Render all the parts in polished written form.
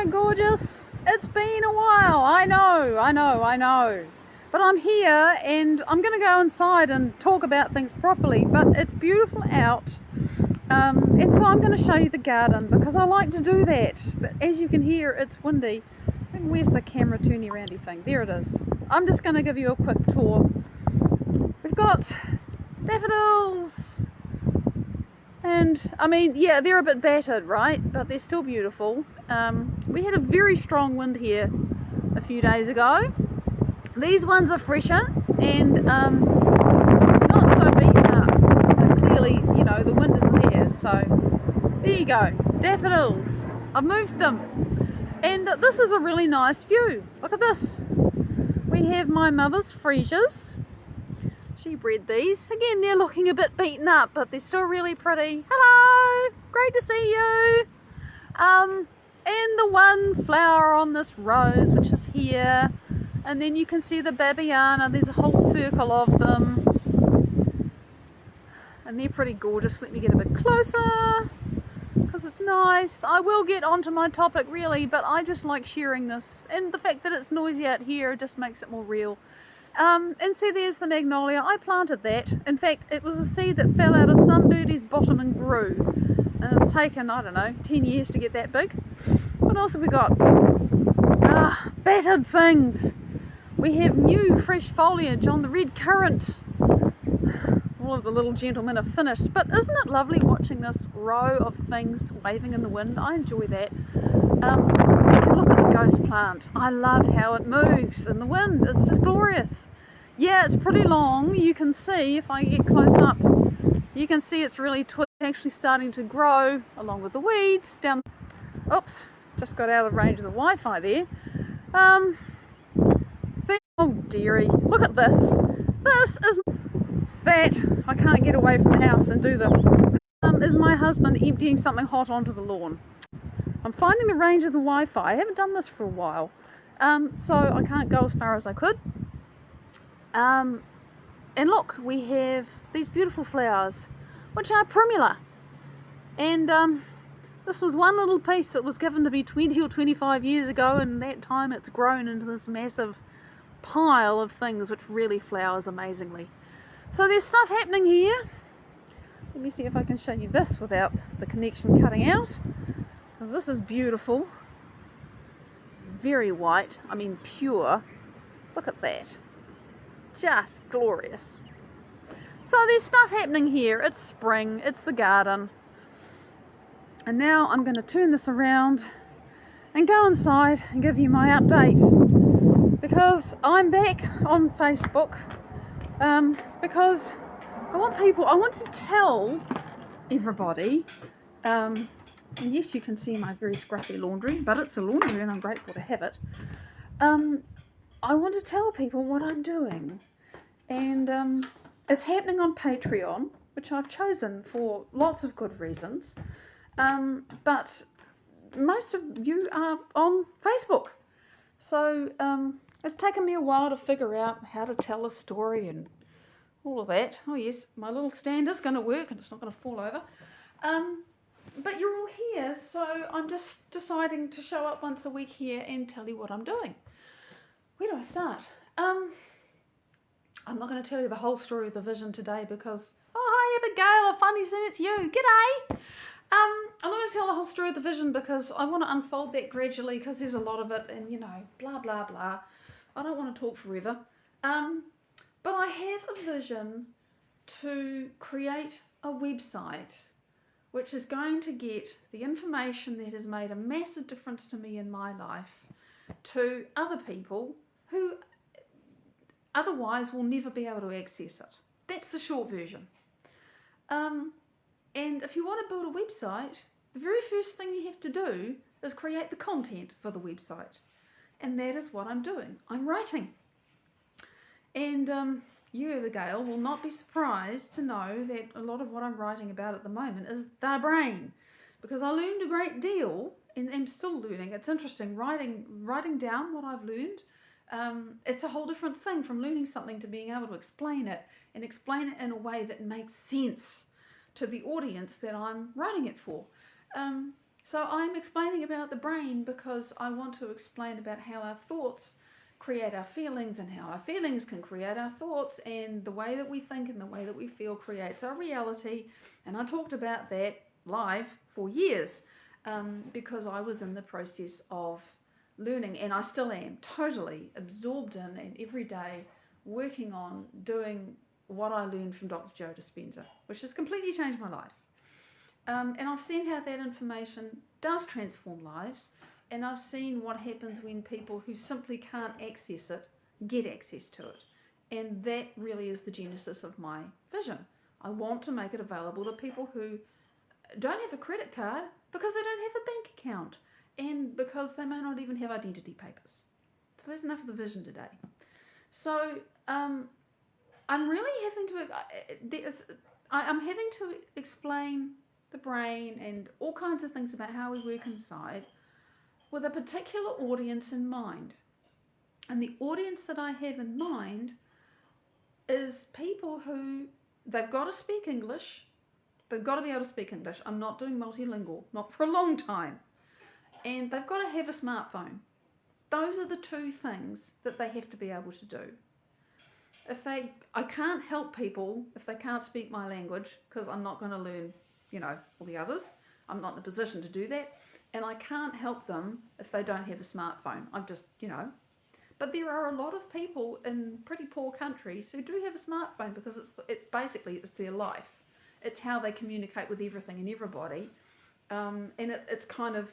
I gorgeous? It's been a while. I know. But I'm here and I'm going to go inside and talk about things properly. But it's beautiful out. And so I'm going to show you the garden because I like to do that. But as you can hear, it's windy. And where's the camera turning aroundy thing? There it is. I'm just going to give you a quick tour. We've got daffodils. And I mean, yeah, they're a bit battered, right? But they're still beautiful. We had a very strong wind here a few days ago. These ones are fresher and not so beaten up. And clearly, you know, the wind is there. So there you go, daffodils. I've moved them. And this is a really nice view. Look at this. We have my mother's freesias. She bred these. Again, they're looking a bit beaten up, but they're still really pretty. Hello, great to see you. And the one flower on this rose, which is here. And then you can see the babiana. There's a whole circle of them. And they're pretty gorgeous. Let me get a bit closer, because it's nice. I will get onto my topic really, but I just like sharing this. And the fact that it's noisy out here just makes it more real. And see, there's the magnolia. I planted that. In fact, it was a seed that fell out of some birdie's bottom and grew. And it's taken, I don't know, 10 years to get that big. What else have we got? Battered things. We have new fresh foliage on the red currant. All of the little gentlemen are finished. But isn't it lovely watching this row of things waving in the wind? I enjoy that. And look at the ghost plant. I love how it moves in the wind. It's just glorious. Yeah, it's pretty long. You can see, if I get close up, you can see it's really actually starting to grow along with the weeds down. Oops, just got out of range of the Wi-Fi there. Oh dearie, look at this. This is that. I can't get away from the house and do this. Is my husband emptying something hot onto the lawn. I'm finding the range of the Wi-Fi. I haven't done this for a while, so I can't go as far as I could. And look, we have these beautiful flowers, which are primula. And this was one little piece that was given to me 20 or 25 years ago, and that time it's grown into this massive pile of things which really flowers amazingly. So there's stuff happening here. Let me see if I can show you this without the connection cutting out. Because this is beautiful. It's very white, I mean pure. Look at that. Just glorious. So there's stuff happening here. It's spring, it's the garden. And now I'm going to turn this around and go inside and give you my update. Because I'm back on Facebook. Because I want to tell everybody, and yes, you can see my very scruffy laundry, but it's a laundry and I'm grateful to have it. I want to tell people what I'm doing. And it's happening on Patreon, which I've chosen for lots of good reasons. But most of you are on Facebook. So it's taken me a while to figure out how to tell a story and all of that. Oh yes, my little stand is going to work and it's not going to fall over. But you're all here, so I'm just deciding to show up once a week here and tell you what I'm doing. Where do I start? I'm not going to tell you the whole story of the vision today because, oh hi Abigail, I finally seen it's you. G'day! I'm not going to tell the whole story of the vision because I want to unfold that gradually because there's a lot of it and, you know, blah, blah, blah. I don't want to talk forever. But I have a vision to create a website which is going to get the information that has made a massive difference to me in my life to other people who otherwise will never be able to access it. That's the short version. And if you want to build a website, the very first thing you have to do is create the content for the website. And that is what I'm doing. I'm writing. And you, Abigail, will not be surprised to know that a lot of what I'm writing about at the moment is the brain. Because I learned a great deal and am still learning. It's interesting, writing down what I've learned. It's a whole different thing from learning something to being able to explain it and explain it in a way that makes sense to the audience that I'm writing it for. So I'm explaining about the brain because I want to explain about how our thoughts create our feelings and how our feelings can create our thoughts, and the way that we think and the way that we feel creates our reality. And I talked about that live for years because I was in the process of learning, and I still am totally absorbed in and every day working on doing what I learned from Dr. Joe Dispenza, which has completely changed my life. And I've seen how that information does transform lives, and I've seen what happens when people who simply can't access it get access to it. And that really is the genesis of my vision. I want to make it available to people who don't have a credit card because they don't have a bank account and because they may not even have identity papers. So that's enough of the vision today. So I'm really I'm having to explain the brain and all kinds of things about how we work inside with a particular audience in mind. And the audience that I have in mind is people who, they've got to speak English. They've got to be able to speak English. I'm not doing multilingual, not for a long time. And they've got to have a smartphone. Those are the two things that they have to be able to do. I can't help people if they can't speak my language, because I'm not going to learn, all the others. I'm not in a position to do that. And I can't help them if they don't have a smartphone. I'm just, But there are a lot of people in pretty poor countries who do have a smartphone because it's their life. It's how they communicate with everything and everybody. And it's kind of,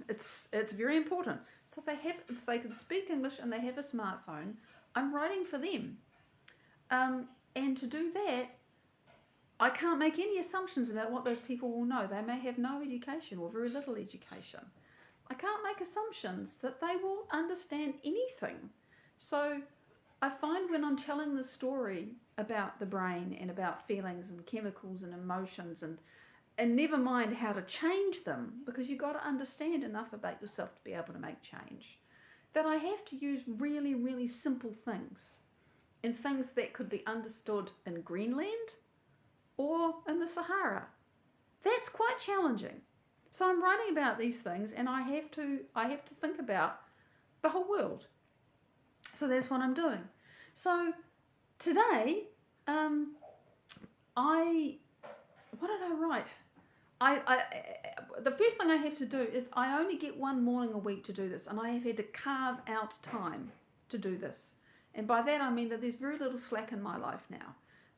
it's very important. So if they can speak English and they have a smartphone, I'm writing for them. And to do that, I can't make any assumptions about what those people will know. They may have no education or very little education. I can't make assumptions that they will understand anything. So I find when I'm telling the story about the brain and about feelings and chemicals and emotions and never mind how to change them, because you've got to understand enough about yourself to be able to make change, that I have to use really, really simple things, and things that could be understood in Greenland or in the Sahara. That's quite challenging. So I'm writing about these things, and I have to think about the whole world. So that's what I'm doing. So today, what did I write? The first thing I have to do is I only get one morning a week to do this, and I have had to carve out time to do this. And by that I mean that there's very little slack in my life now.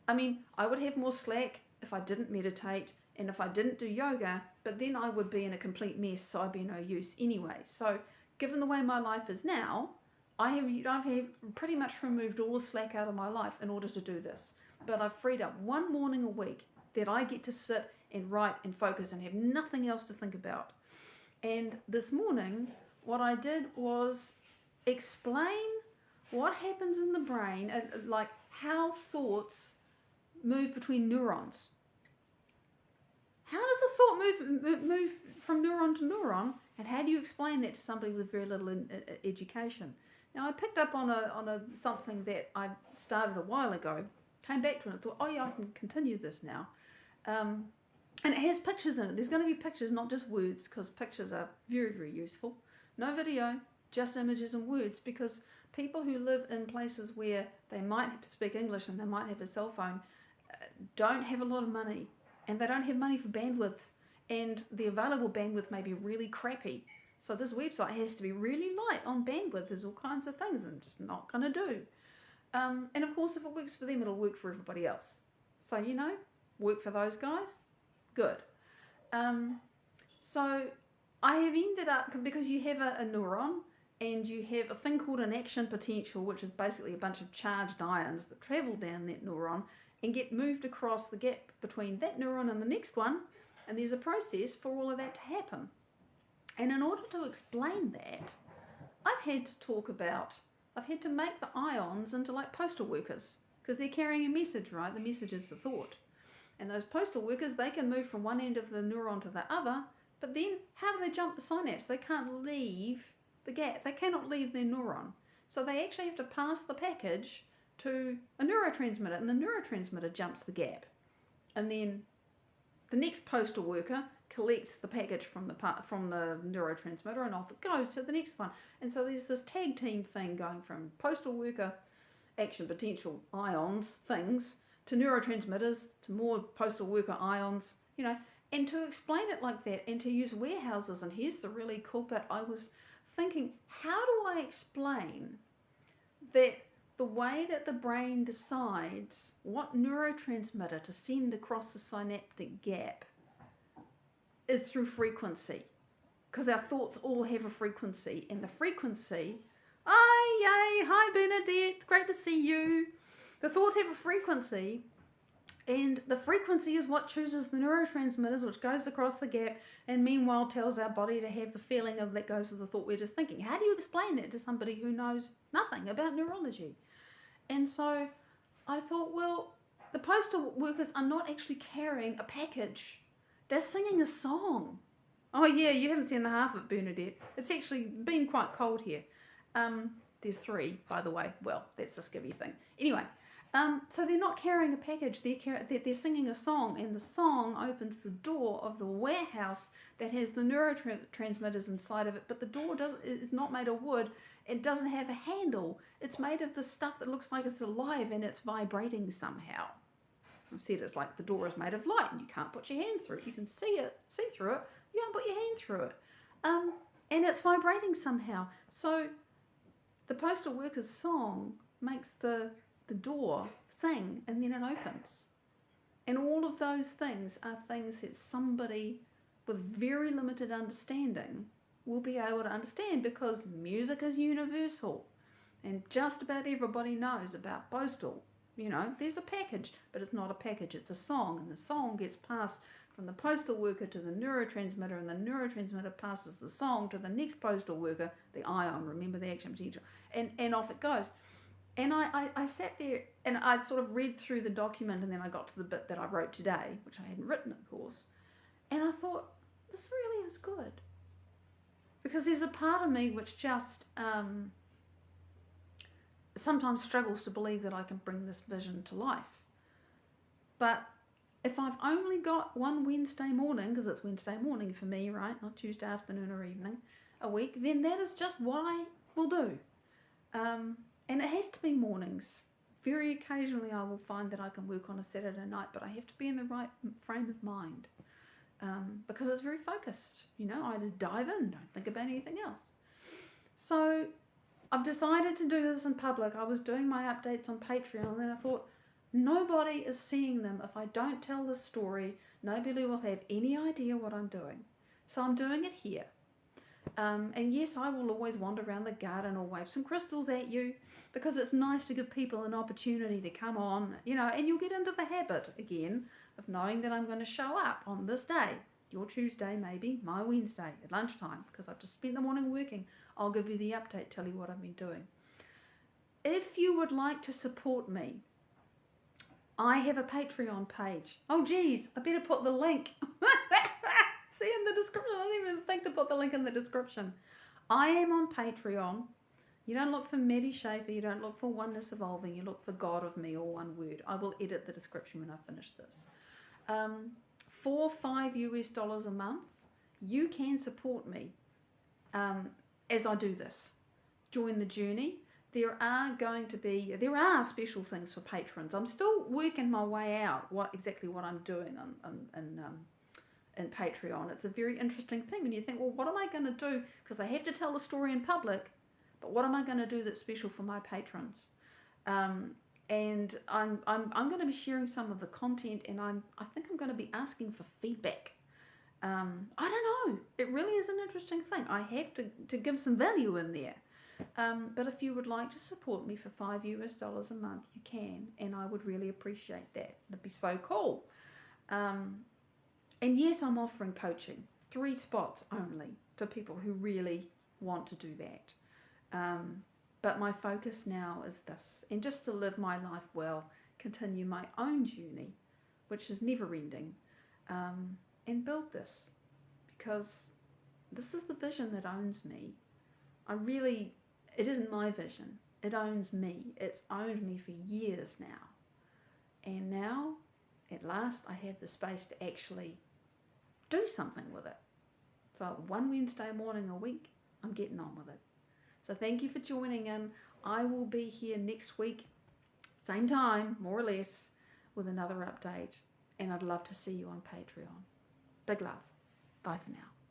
I mean, I would have more slack if I didn't meditate and if I didn't do yoga, but then I would be in a complete mess, so I'd be no use anyway. So given the way my life is now, I've pretty much removed all the slack out of my life in order to do this. But I've freed up one morning a week that I get to sit and write and focus and have nothing else to think about. And this morning, what I did was explain what happens in the brain, like how thoughts move between neurons. How does the thought move from neuron to neuron, and how do you explain that to somebody with very little education? Now, I picked up on something that I started a while ago, came back to it and thought, oh yeah, I can continue this now. And it has pictures in it. There's going to be pictures, not just words, because pictures are very, very useful. No video, just images and words, because people who live in places where they might have to speak English and they might have a cell phone don't have a lot of money, and they don't have money for bandwidth, and the available bandwidth may be really crappy. So this website has to be really light on bandwidth. There's all kinds of things I'm just not going to do. And of course, if it works for them, it'll work for everybody else. So, work for those guys. Good. So I have ended up, because you have a neuron, and you have a thing called an action potential, which is basically a bunch of charged ions that travel down that neuron and get moved across the gap between that neuron and the next one, and there's a process for all of that to happen. And in order to explain that, I've had to make the ions into like postal workers, because they're carrying a message, right? The message is the thought. And those postal workers, they can move from one end of the neuron to the other, but then how do they jump the synapse? They can't leave the gap. They cannot leave their neuron. So they actually have to pass the package to a neurotransmitter, and the neurotransmitter jumps the gap. And then the next postal worker collects the package from the neurotransmitter, and off it goes to the next one. And so there's this tag team thing going from postal worker action potential ions things to neurotransmitters to more postal worker ions, and to explain it like that and to use warehouses. And here's the really cool bit. I was thinking, how do I explain that the way that the brain decides what neurotransmitter to send across the synaptic gap is through frequency? Because our thoughts all have a frequency, and the frequency, hi Bernadette, great to see you. The thoughts have a frequency, and the frequency is what chooses the neurotransmitters, which goes across the gap, and meanwhile tells our body to have the feeling of that goes with the thought we're just thinking. How do you explain that to somebody who knows nothing about neurology? And so I thought, well, the postal workers are not actually carrying a package. They're singing a song. Oh yeah, you haven't seen the half of it, Bernadette. It's actually been quite cold here. There's 3, by the way. Well, that's a skivvy thing. Anyway, so they're not carrying a package. They're singing a song, and the song opens the door of the warehouse that has the neurotransmitters inside of it. But the door is not made of wood. It doesn't have a handle. It's made of the stuff that looks like it's alive, and it's vibrating somehow. I've said it's like the door is made of light, and you can't put your hand through it. You can see through it. You can't put your hand through it. And it's vibrating somehow. So the postal worker's song makes the door sing, and then it opens. And all of those things are things that somebody with very limited understanding will be able to understand, because music is universal, and just about everybody knows about postal. There's a package, but it's not a package, it's a song, and the song gets passed from the postal worker to the neurotransmitter, and the neurotransmitter passes the song to the next postal worker, the ion, remember the action potential, and off it goes. And I sat there and I sort of read through the document, and then I got to the bit that I wrote today, which I hadn't written, of course, and I thought, this really is good. Because there's a part of me which just sometimes struggles to believe that I can bring this vision to life. But if I've only got one Wednesday morning, because it's Wednesday morning for me, right, not Tuesday afternoon or evening, a week, then that is just what I will do. And it has to be mornings. Very occasionally I will find that I can work on a Saturday night, but I have to be in the right frame of mind, because it's very focused. I just dive in, don't think about anything else. So I've decided to do this in public. I was doing my updates on Patreon, and then I thought, nobody is seeing them. If I don't tell this story, nobody will have any idea what I'm doing. So I'm doing it here. And yes, I will always wander around the garden or wave some crystals at you, because it's nice to give people an opportunity to come on, and you'll get into the habit again of knowing that I'm going to show up on this day, your Tuesday maybe, my Wednesday at lunchtime, because I've just spent the morning working. I'll give you the update, tell you what I've been doing. If you would like to support me, I have a Patreon page. Oh geez, I better put the link. See in the description. I didn't even think to put the link in the description. I am on Patreon. You don't look for Maddie Schaefer, you don't look for Oneness Evolving, you look for GodOfMe, all one word. I will edit the description when I finish this. For $5 a month, you can support me as I do this. Join the journey. There are special things for patrons. I'm still working my way out exactly what I'm doing in Patreon. It's a very interesting thing, and you think, well, what am I going to do? Because I have to tell the story in public, but what am I going to do that's special for my patrons? And I'm going to be sharing some of the content, and I think I'm going to be asking for feedback. I don't know. It really is an interesting thing. I have to give some value in there. But if you would like to support me for $5 a month, you can, and I would really appreciate that. It'd be so cool. And yes, I'm offering coaching, 3 spots only, to people who really want to do that. But my focus now is this, and just to live my life well, continue my own journey, which is never ending, and build this, because this is the vision that owns me. It isn't my vision, it owns me. It's owned me for years now. And now, at last, I have the space to actually do something with it. So one Wednesday morning a week, I'm getting on with it. So thank you for joining in. I will be here next week, same time, more or less, with another update. And I'd love to see you on Patreon. Big love. Bye for now.